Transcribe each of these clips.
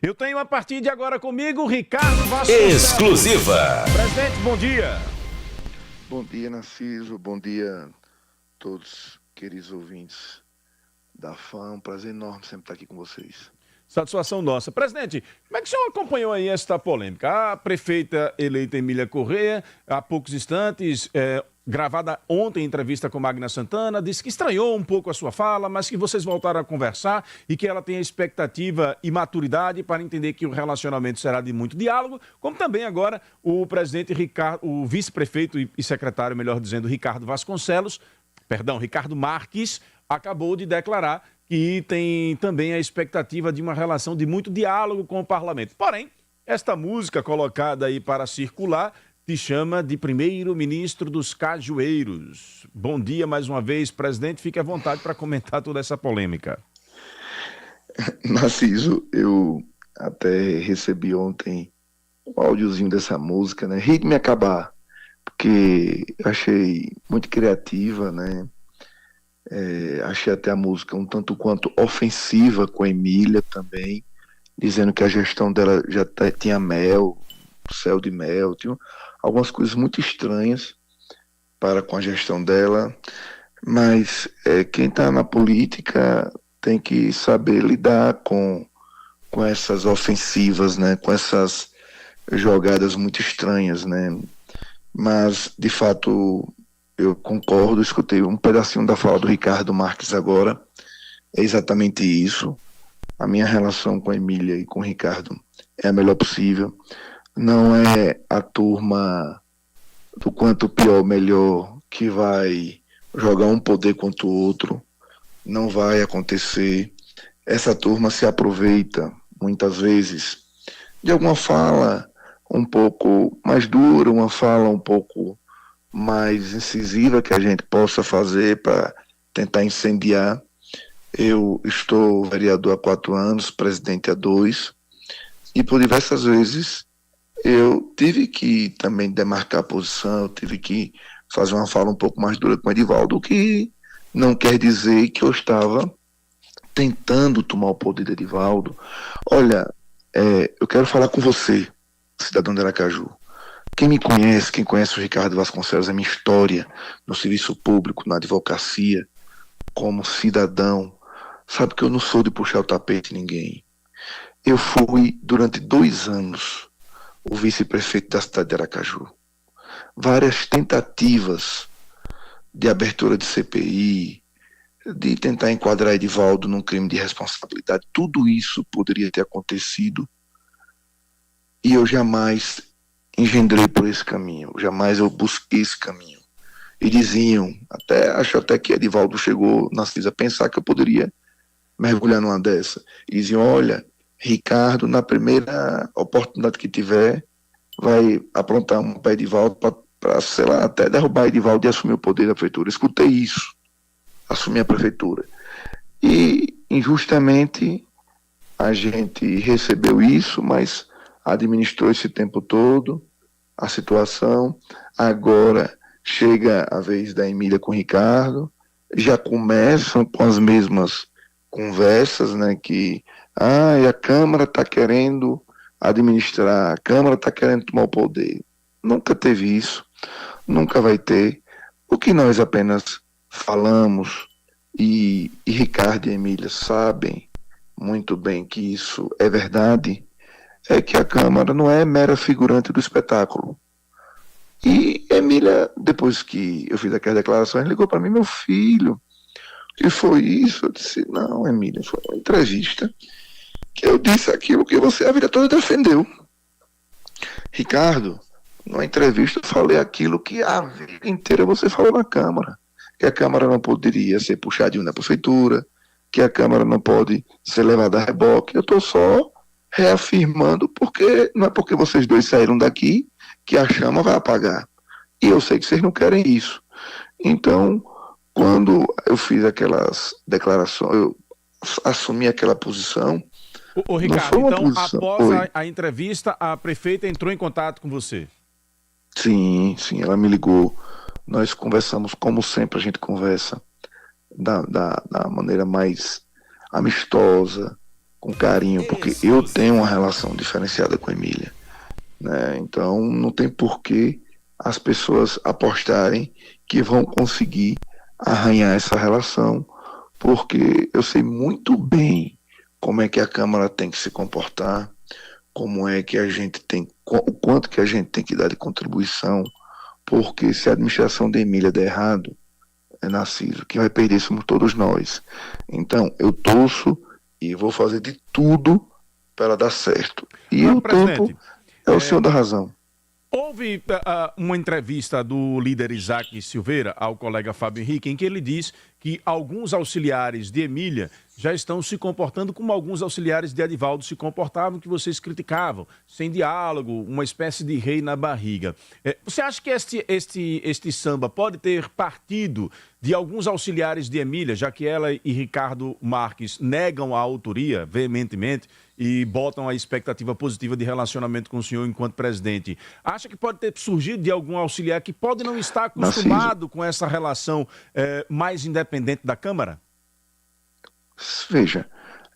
Eu tenho a partir de agora comigo Ricardo Vasconcelos. Exclusiva. Presidente, bom dia. Bom dia, Narciso. Bom dia a todos, queridos ouvintes da FAM. Um prazer enorme sempre estar aqui com vocês. Satisfação nossa. Presidente, como é que o senhor acompanhou aí esta polêmica? A prefeita eleita Emília Corrêa, há poucos instantes, gravada ontem em entrevista com Magna Santana, disse que estranhou um pouco a sua fala, mas que vocês voltaram a conversar e que ela tem a expectativa e maturidade para entender que o relacionamento será de muito diálogo, como também agora o presidente Ricardo, o vice-prefeito e secretário, melhor dizendo, Ricardo Marques, acabou de declarar que tem também a expectativa de uma relação de muito diálogo com o parlamento. Porém, esta música colocada aí para circular te chama de primeiro-ministro dos Cajueiros. Bom dia mais uma vez, presidente. Fique à vontade para comentar toda essa polêmica. Narciso, eu até recebi ontem um áudiozinho dessa música, né? Ritmo e Acabar, porque eu achei muito criativa, né? Achei até a música um tanto quanto ofensiva com a Emília também, dizendo que a gestão dela já tinha mel, céu de mel, tinha algumas coisas muito estranhas para com a gestão dela, mas quem está na política tem que saber lidar com essas ofensivas, né, com essas jogadas muito estranhas, né, mas de fato eu concordo, escutei um pedacinho da fala do Ricardo Marques agora, é exatamente isso. A minha relação com a Emília e com o Ricardo é a melhor possível. Não é a turma do quanto pior, melhor, que vai jogar um poder contra o outro. Não vai acontecer. Essa turma se aproveita, muitas vezes, de alguma fala um pouco mais dura, uma fala um pouco mais incisiva que a gente possa fazer para tentar incendiar. Eu estou vereador há 4 anos, presidente há 2, e por diversas vezes eu tive que também demarcar a posição, eu tive que fazer uma fala um pouco mais dura com o Edivaldo, o que não quer dizer que eu estava tentando tomar o poder de Edivaldo. Olha, eu quero falar com você, cidadão de Aracaju. Quem me conhece, quem conhece o Ricardo Vasconcelos, a minha história no serviço público, na advocacia, como cidadão, sabe que eu não sou de puxar o tapete ninguém. Eu fui, durante 2 anos, o vice-prefeito da cidade de Aracaju. Várias tentativas de abertura de CPI, de tentar enquadrar Edivaldo num crime de responsabilidade, tudo isso poderia ter acontecido e eu jamais engendrei por esse caminho, jamais eu busquei esse caminho. E diziam, acho até que Edivaldo chegou, Narciso, a pensar que eu poderia mergulhar numa dessa. E diziam, olha, Ricardo, na primeira oportunidade que tiver, vai aprontar um pé de Edivaldo para, sei lá, até derrubar Edivaldo e assumir o poder da prefeitura. Escutei isso, assumir a prefeitura. E, injustamente, a gente recebeu isso, mas administrou esse tempo todo a situação. Agora chega a vez da Emília com o Ricardo, já começam com as mesmas conversas, né, que a Câmara está querendo administrar, a Câmara está querendo tomar o poder. Nunca teve isso, nunca vai ter. O que nós apenas falamos, e Ricardo e Emília sabem muito bem que isso é verdade, é que a Câmara não é mera figurante do espetáculo. E Emília, depois que eu fiz aquela declaração, ligou para mim, meu filho, que foi isso? Eu disse, não, Emília, foi uma entrevista que eu disse aquilo que você a vida toda defendeu. Ricardo, numa entrevista eu falei aquilo que a vida inteira você falou na Câmara, que a Câmara não poderia ser puxadinha da prefeitura, que a Câmara não pode ser levada a reboque. Eu estou só reafirmando, porque não é porque vocês dois saíram daqui que a chama vai apagar. E eu sei que vocês não querem isso. Então, quando eu fiz aquelas declarações, eu assumi aquela posição. Ô Ricardo, então, posição. após a entrevista, a prefeita entrou em contato com você? Sim, ela me ligou. Nós conversamos, como sempre a gente conversa, da maneira mais amistosa, com carinho, porque eu tenho uma relação diferenciada com a Emília, né? Então não tem porquê as pessoas apostarem que vão conseguir arranhar essa relação, porque eu sei muito bem como é que a Câmara tem que se comportar, como é que a gente tem, o quanto que a gente tem que dar de contribuição, porque se a administração da Emília der errado, é Narciso, quem vai perder somos todos nós. Então, eu torço e vou fazer de tudo para ela dar certo. E o tempo é o senhor da razão. Houve uma entrevista do líder Isaac Silveira ao colega Fábio Henrique, em que ele diz que alguns auxiliares de Emília já estão se comportando como alguns auxiliares de Edivaldo se comportavam, que vocês criticavam, sem diálogo, uma espécie de rei na barriga. Você acha que este samba pode ter partido de alguns auxiliares de Emília, já que ela e Ricardo Marques negam a autoria veementemente e botam a expectativa positiva de relacionamento com o senhor enquanto presidente? Acha que pode ter surgido de algum auxiliar que pode não estar acostumado com essa relação mais independente da Câmara? Veja,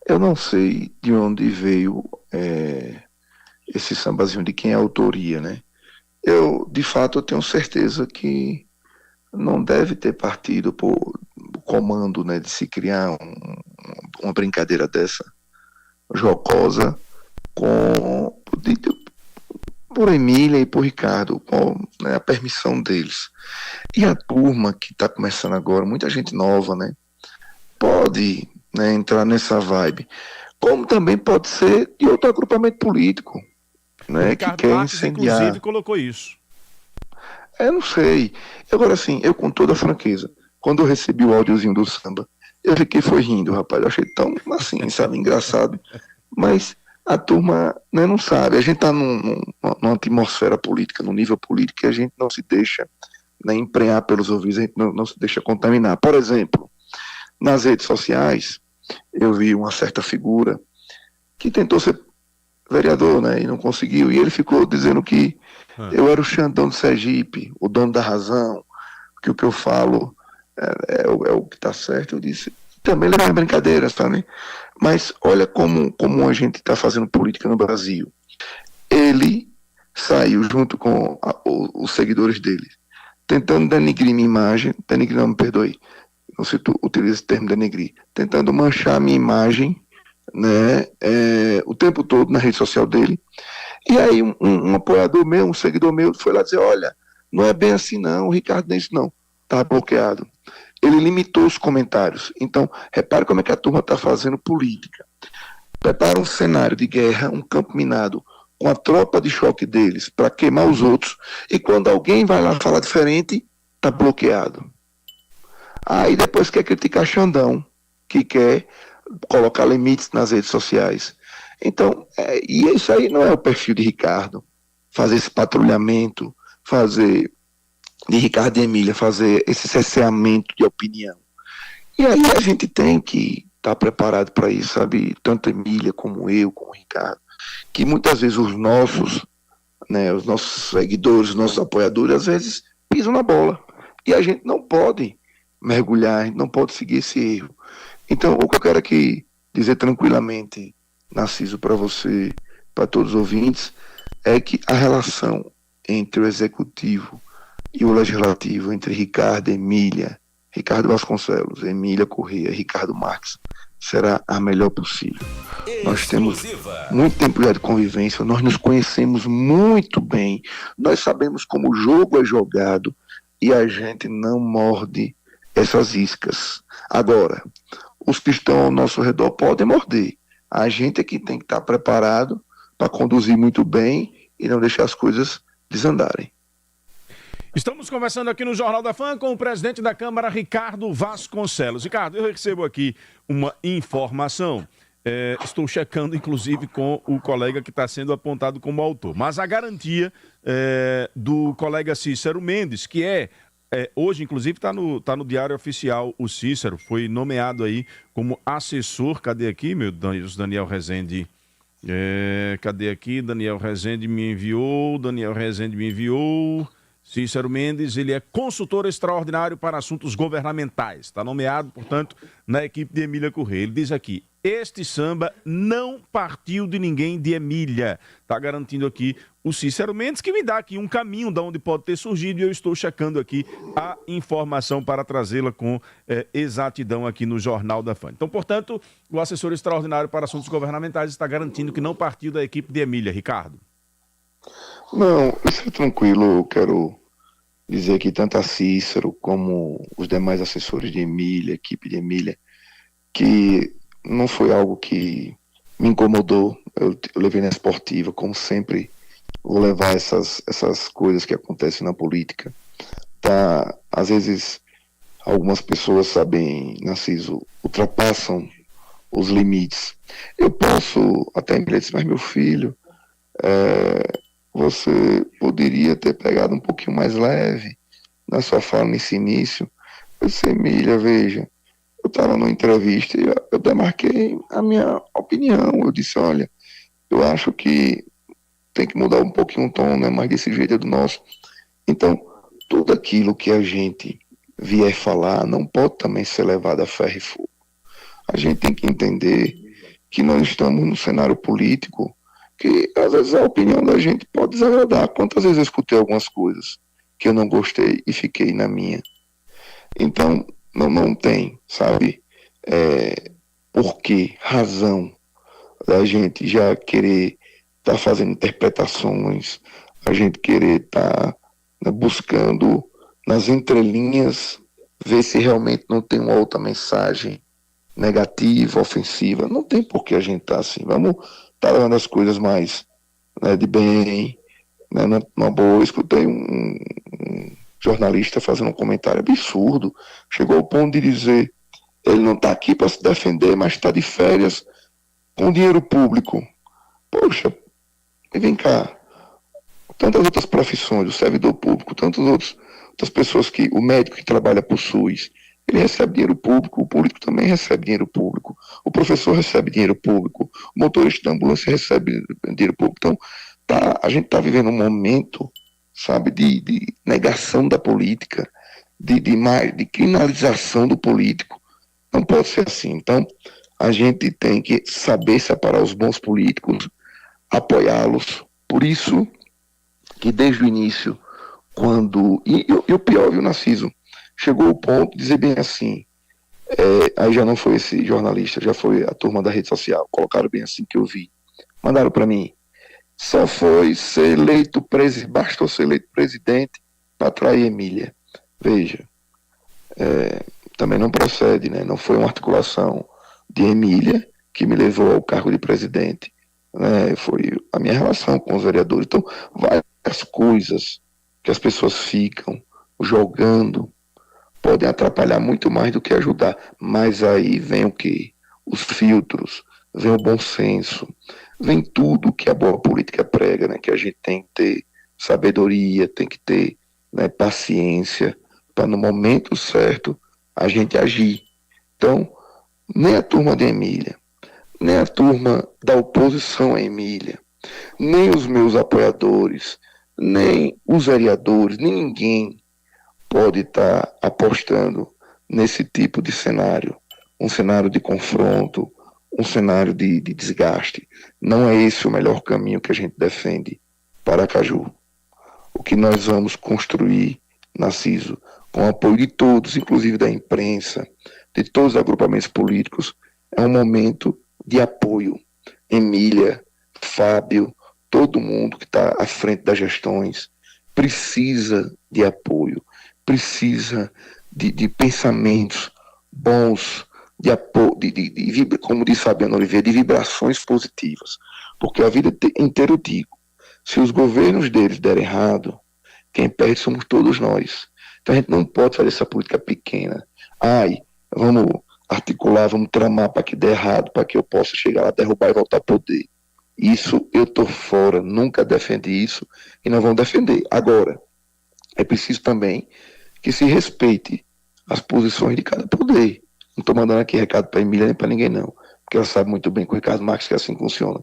eu não sei de onde veio esse sambazinho, de quem é a autoria, né? De fato, eu tenho certeza que não deve ter partido por comando, né, de se criar uma brincadeira dessa, jocosa, por Emília e por Ricardo, com, né, a permissão deles. E a turma que está começando agora, muita gente nova, né, pode, né, entrar nessa vibe, como também pode ser de outro agrupamento político, né, que quer Marques, incendiar. inclusive, colocou isso. Eu não sei. Agora, assim, eu com toda a franqueza, quando eu recebi o áudiozinho do samba, eu fiquei rindo, rapaz. Eu achei tão, assim, sabe, engraçado. Mas a turma, né, não sabe. A gente tá numa atmosfera política, num nível político, que a gente não se deixa, né, emprenhar pelos ouvidos, a gente não se deixa contaminar. Por exemplo, nas redes sociais, eu vi uma certa figura que tentou ser vereador, né, e não conseguiu. E ele ficou dizendo que eu era o Xandão do Sergipe, o dono da razão, que o que eu falo é o que está certo. Eu disse, também leva brincadeira, sabe? Mas olha como a gente está fazendo política no Brasil. Ele saiu junto com os seguidores dele, tentando denegrir minha imagem, denegrir, não, me perdoe, não sei se tu utiliza esse termo denegrir, tentando manchar minha imagem, né, o tempo todo na rede social dele. E aí um apoiador meu, um seguidor meu, foi lá dizer, olha, não é bem assim não, o Ricardo nem isso não, tá bloqueado. Ele limitou os comentários. Então, repare como é que a turma está fazendo política. Prepara um cenário de guerra, um campo minado, com a tropa de choque deles, para queimar os outros, e quando alguém vai lá falar diferente, tá bloqueado. Aí depois quer criticar Xandão, que quer colocar limites nas redes sociais. Então, e isso aí não é o perfil de Ricardo, fazer esse patrulhamento, fazer de Ricardo e Emília, fazer esse cerceamento de opinião. E aí a gente tem que estar preparado para isso, sabe? Tanto Emília como eu, como Ricardo, que muitas vezes os nossos seguidores, os nossos apoiadores, às vezes pisam na bola. E a gente não pode mergulhar, a gente não pode seguir esse erro. Então, o que eu quero aqui dizer tranquilamente, Narciso, para você, para todos os ouvintes, é que a relação entre o executivo e o legislativo, entre Ricardo, Emília, Ricardo Vasconcelos, Emília Corrêa, Ricardo Marques, será a melhor possível. Nós temos muito tempo já de convivência, nós nos conhecemos muito bem, nós sabemos como o jogo é jogado e a gente não morde essas iscas. Agora, os que estão ao nosso redor podem morder. A gente é que tem que estar preparado para conduzir muito bem e não deixar as coisas desandarem. Estamos conversando aqui no Jornal da Fã com o presidente da Câmara, Ricardo Vasconcelos. Ricardo, eu recebo aqui uma informação. Estou checando, inclusive, com o colega que está sendo apontado como autor. Mas a garantia do colega Cícero Mendes, que hoje, inclusive, está no Diário Oficial, o Cícero foi nomeado aí como assessor. Cadê aqui, meu Deus, Daniel Rezende? Cadê aqui? Daniel Rezende me enviou. Cícero Mendes, ele é consultor extraordinário para assuntos governamentais. Está nomeado, portanto, na equipe de Emília Correia. Ele diz aqui, este samba não partiu de ninguém de Emília. Está garantindo aqui o Cícero Mendes, que me dá aqui um caminho de onde pode ter surgido, e eu estou checando aqui a informação para trazê-la com exatidão aqui no Jornal da Fã. Então, portanto, o assessor extraordinário para assuntos governamentais está garantindo que não partiu da equipe de Emília. Ricardo. Não, isso é tranquilo. Eu quero dizer que tanto a Cícero como os demais assessores de Emília, equipe de Emília, que não foi algo que me incomodou. Eu levei na esportiva, como sempre vou levar essas coisas que acontecem na política. Tá? Às vezes, algumas pessoas, sabem, Narciso, ultrapassam os limites. Eu posso até me dizer, mas meu filho, você poderia ter pegado um pouquinho mais leve na sua fala nesse início. Eu disse, Emília, veja, eu estava numa entrevista e eu demarquei a minha opinião. Eu disse, olha, eu acho que tem que mudar um pouquinho o tom, né? Mas desse jeito é do nosso. Então, tudo aquilo que a gente vier falar não pode também ser levado a ferro e fogo. A gente tem que entender que nós estamos num cenário político que às vezes a opinião da gente pode desagradar. Quantas vezes eu escutei algumas coisas que eu não gostei e fiquei na minha. Então, não tem, sabe, por que razão da gente já querer estar fazendo interpretações, a gente querer estar buscando nas entrelinhas, ver se realmente não tem uma outra mensagem negativa, ofensiva. Não tem por que a gente estar assim. Vamos estar levando as coisas mais, né, de bem, né, numa boa. Eu escutei um jornalista fazendo um comentário absurdo, chegou ao ponto de dizer, ele não está aqui para se defender, mas está de férias com dinheiro público. Poxa, e vem cá, tantas outras profissões, o servidor público, tantas outras pessoas, que o médico que trabalha por SUS, ele recebe dinheiro público, o político também recebe dinheiro público, o professor recebe dinheiro público, o motorista da ambulância recebe dinheiro público. Então, a gente está vivendo um momento, sabe, de negação da política, de criminalização do político. Não pode ser assim. Então, a gente tem que saber separar os bons políticos, apoiá-los. Por isso que desde o início, quando... E o pior, viu, Narciso? Chegou o ponto de dizer bem assim, aí já não foi esse jornalista, já foi a turma da rede social, colocaram bem assim que eu vi. Mandaram para mim, só foi ser eleito presidente, bastou ser eleito presidente para atrair Emília. Veja, também não procede, né? Não foi uma articulação de Emília que me levou ao cargo de presidente, né? Foi a minha relação com os vereadores. Então, várias coisas que as pessoas ficam jogando podem atrapalhar muito mais do que ajudar. Mas aí vem o quê? Os filtros, vem o bom senso, vem tudo que a boa política prega, né? Que a gente tem que ter sabedoria, tem que ter, né, paciência, para no momento certo a gente agir. Então, nem a turma de Emília, nem a turma da oposição a Emília, nem os meus apoiadores, nem os vereadores, nem ninguém pode estar apostando nesse tipo de cenário, um cenário de confronto, um cenário de desgaste. Não é esse o melhor caminho que a gente defende para Aracaju. O que nós vamos construir, Narciso, com o apoio de todos, inclusive da imprensa, de todos os agrupamentos políticos, é um momento de apoio. Emília, Fábio, todo mundo que está à frente das gestões precisa de apoio, precisa de pensamentos bons, de apoio, como disse Fabiano Oliveira, de vibrações positivas. Porque a vida inteira eu digo, se os governos deles derem errado, quem perde somos todos nós. Então a gente não pode fazer essa política pequena. Vamos articular, vamos tramar para que dê errado, para que eu possa chegar lá, derrubar e voltar a poder. Isso eu estou fora, nunca defendi isso e não vamos defender. Agora, é preciso também que se respeite as posições de cada poder. Não estou mandando aqui recado para a Emília nem para ninguém não, porque ela sabe muito bem com o Ricardo Marques que assim funciona.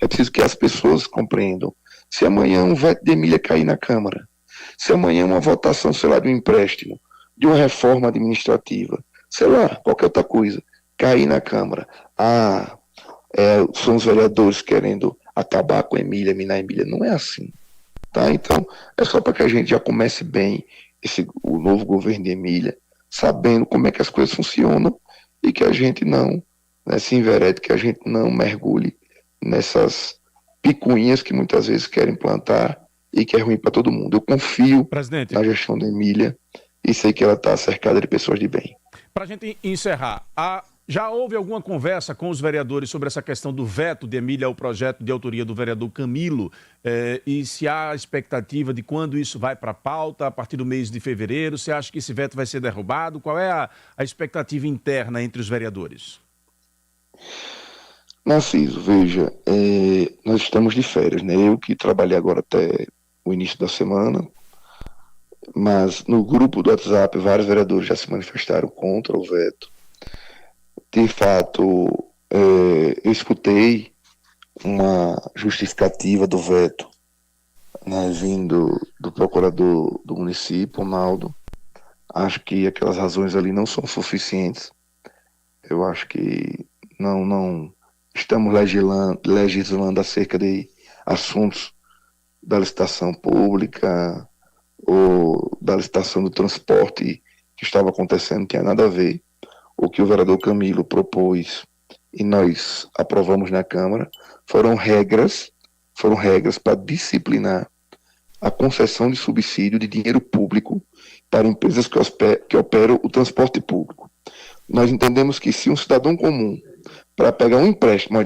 É preciso que as pessoas compreendam. Se amanhã um veto de Emília cair na Câmara, Se amanhã uma votação, sei lá, de um empréstimo, de uma reforma administrativa, sei lá, qualquer outra coisa, cair na Câmara, são os vereadores querendo acabar com a Emília, minar a Emília, não é assim, tá? Então, é só para que a gente já comece bem o novo governo de Emília, sabendo como é que as coisas funcionam e que a gente não se enverede, que a gente não mergulhe nessas picuinhas que muitas vezes querem plantar e que é ruim para todo mundo. Eu confio Presidente, na gestão da Emília e sei que ela está cercada de pessoas de bem. para a gente encerrar, já houve alguma conversa com os vereadores sobre essa questão do veto de Emília ao projeto de autoria do vereador Camilo? E se há expectativa de quando isso vai para a pauta, a partir do mês de fevereiro? Você acha que esse veto vai ser derrubado? Qual é a expectativa interna entre os vereadores? Narciso, veja, nós estamos de férias, né? Eu que trabalhei agora até o início da semana, mas no grupo do WhatsApp vários vereadores já se manifestaram contra o veto. De fato, eu escutei uma justificativa do veto, né, vindo do procurador do município, Ronaldo. Acho que aquelas razões ali não são suficientes. Eu acho que não estamos legislando acerca de assuntos da licitação pública ou da licitação do transporte que estava acontecendo, não tinha nada a ver. O que o vereador Camilo propôs e nós aprovamos na Câmara foram regras para disciplinar a concessão de subsídio de dinheiro público para empresas que operam o transporte público. Nós entendemos que se um cidadão comum, para pegar um empréstimo,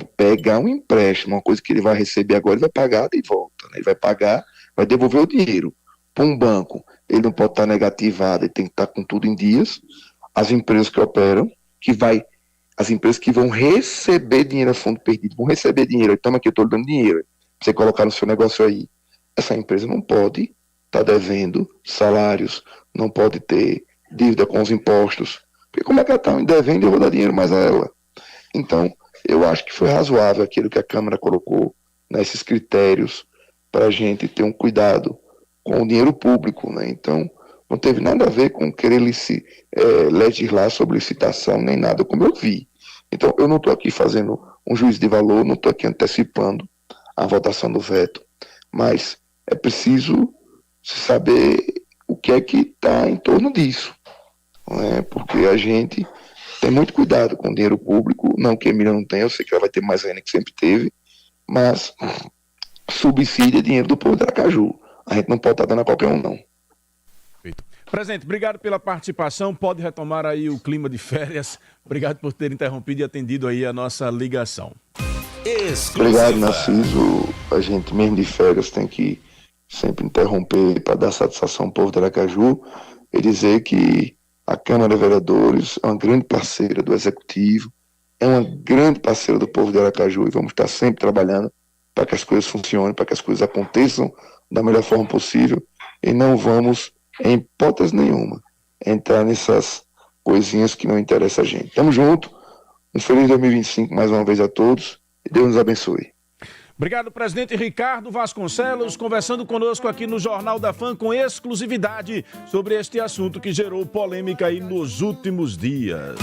uma coisa que ele vai receber agora, ele vai pagar de volta, né? Ele vai pagar, vai devolver o dinheiro para um banco, ele não pode estar negativado, ele tem que estar com tudo em dias. As empresas que operam, as empresas que vão receber dinheiro a fundo perdido, vão receber dinheiro, toma aqui, eu estou dando dinheiro, pra você colocar no seu negócio aí. Essa empresa não pode estar devendo salários, não pode ter dívida com os impostos, porque como é que ela está me devendo, eu vou dar dinheiro mais a ela. Então, eu acho que foi razoável aquilo que a Câmara colocou, nesses critérios, para a gente ter um cuidado com o dinheiro público, né? Então, não teve nada a ver com querer legislar sobre licitação, nem nada, como eu vi. Então, eu não estou aqui fazendo um juízo de valor, não estou aqui antecipando a votação do veto, mas é preciso saber o que é que está em torno disso, né? Porque a gente tem muito cuidado com o dinheiro público, não que a Emília não tenha, eu sei que ela vai ter mais ainda que sempre teve, mas subsídio é dinheiro do povo de Aracaju. A gente não pode estar dando a qualquer um, não. Presidente, obrigado pela participação. Pode retomar aí o clima de férias. Obrigado por ter interrompido e atendido aí a nossa ligação. Obrigado, Narciso. A gente mesmo de férias tem que sempre interromper para dar satisfação ao povo de Aracaju e dizer que a Câmara de Vereadores é uma grande parceira do Executivo, é uma grande parceira do povo de Aracaju e vamos estar sempre trabalhando para que as coisas funcionem, para que as coisas aconteçam da melhor forma possível e não vamos, em hipótese nenhuma, entrar nessas coisinhas que não interessam a gente. Tamo junto, um feliz 2025 mais uma vez a todos e Deus nos abençoe. Obrigado, presidente Ricardo Vasconcelos, conversando conosco aqui no Jornal da Fã com exclusividade sobre este assunto que gerou polêmica aí nos últimos dias.